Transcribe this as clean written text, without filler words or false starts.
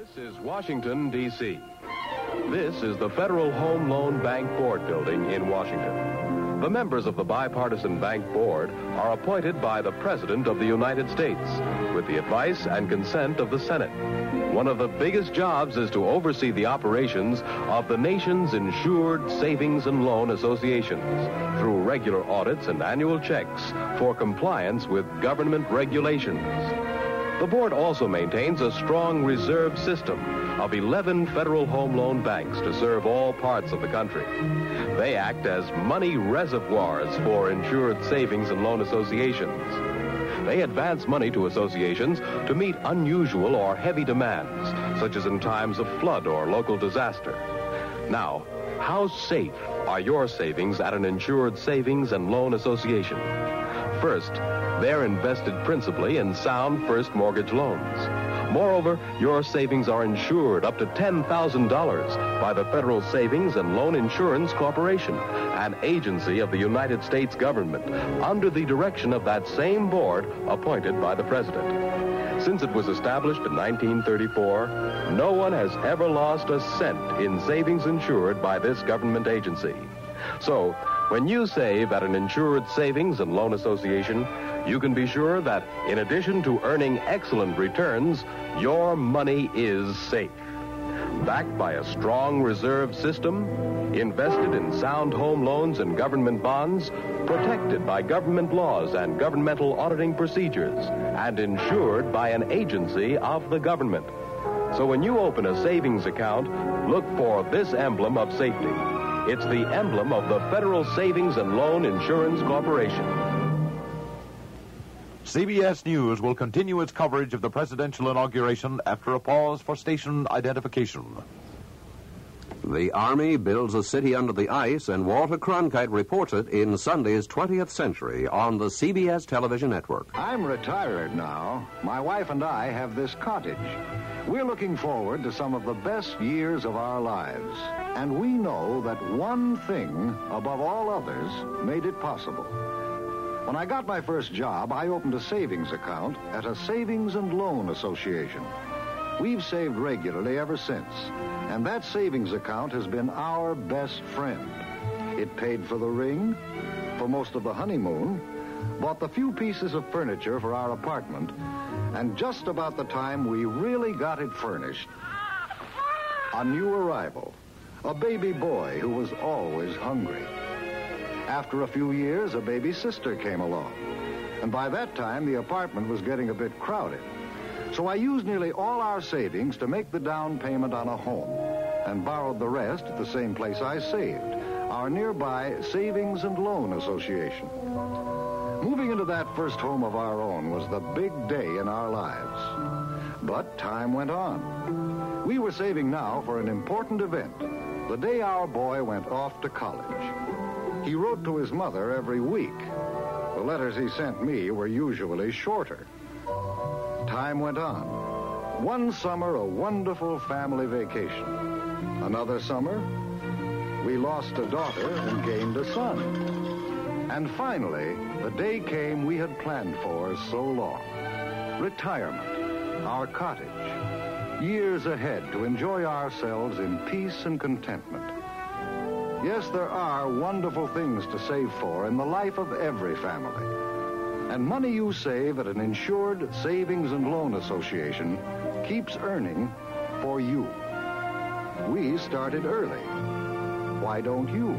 This is Washington, D.C. This is the Federal Home Loan Bank Board building in Washington. The members of the Bipartisan Bank Board are appointed by the President of the United States with the advice and consent of the Senate. One of the biggest jobs is to oversee the operations of the nation's insured savings and loan associations through regular audits and annual checks for compliance with government regulations. The board also maintains a strong reserve system of 11 federal home loan banks to serve all parts of the country. They act as money reservoirs for insured savings and loan associations. They advance money to associations to meet unusual or heavy demands, such as in times of flood or local disaster. Now, how safe are your savings at an insured savings and loan association? First, they're invested principally in sound first mortgage loans. Moreover, your savings are insured up to $10,000 by the Federal Savings and Loan Insurance Corporation, an agency of the United States government, under the direction of that same board appointed by the President. Since it was established in 1934, no one has ever lost a cent in savings insured by this government agency. So, when you save at an insured savings and loan association, you can be sure that in addition to earning excellent returns, your money is safe. Backed by a strong reserve system, invested in sound home loans and government bonds, protected by government laws and governmental auditing procedures, and insured by an agency of the government. So when you open a savings account, look for this emblem of safety. It's the emblem of the Federal Savings and Loan Insurance Corporation. CBS News will continue its coverage of the presidential inauguration after a pause for station identification. The Army builds a city under the ice, and Walter Cronkite reports it in Sunday's 20th Century on the CBS television network. I'm retired now. My wife and I have this cottage. We're looking forward to some of the best years of our lives. And we know that one thing, above all others, made it possible. When I got my first job, I opened a savings account at a savings and loan association. We've saved regularly ever since, and that savings account has been our best friend. It paid for the ring, for most of the honeymoon, bought the few pieces of furniture for our apartment, and just about the time we really got it furnished, a new arrival, a baby boy who was always hungry. After a few years, a baby sister came along. And by that time, the apartment was getting a bit crowded. So I used nearly all our savings to make the down payment on a home and borrowed the rest at the same place I saved, our nearby Savings and Loan Association. Moving into that first home of our own was the big day in our lives. But time went on. We were saving now for an important event, the day our boy went off to college. He wrote to his mother every week. The letters he sent me were usually shorter. Time went on. One summer, a wonderful family vacation. Another summer, we lost a daughter and gained a son. And finally, the day came we had planned for so long. Retirement, our cottage. Years ahead to enjoy ourselves in peace and contentment. Yes, there are wonderful things to save for in the life of every family. And money you save at an insured savings and loan association keeps earning for you. We started early. Why don't you?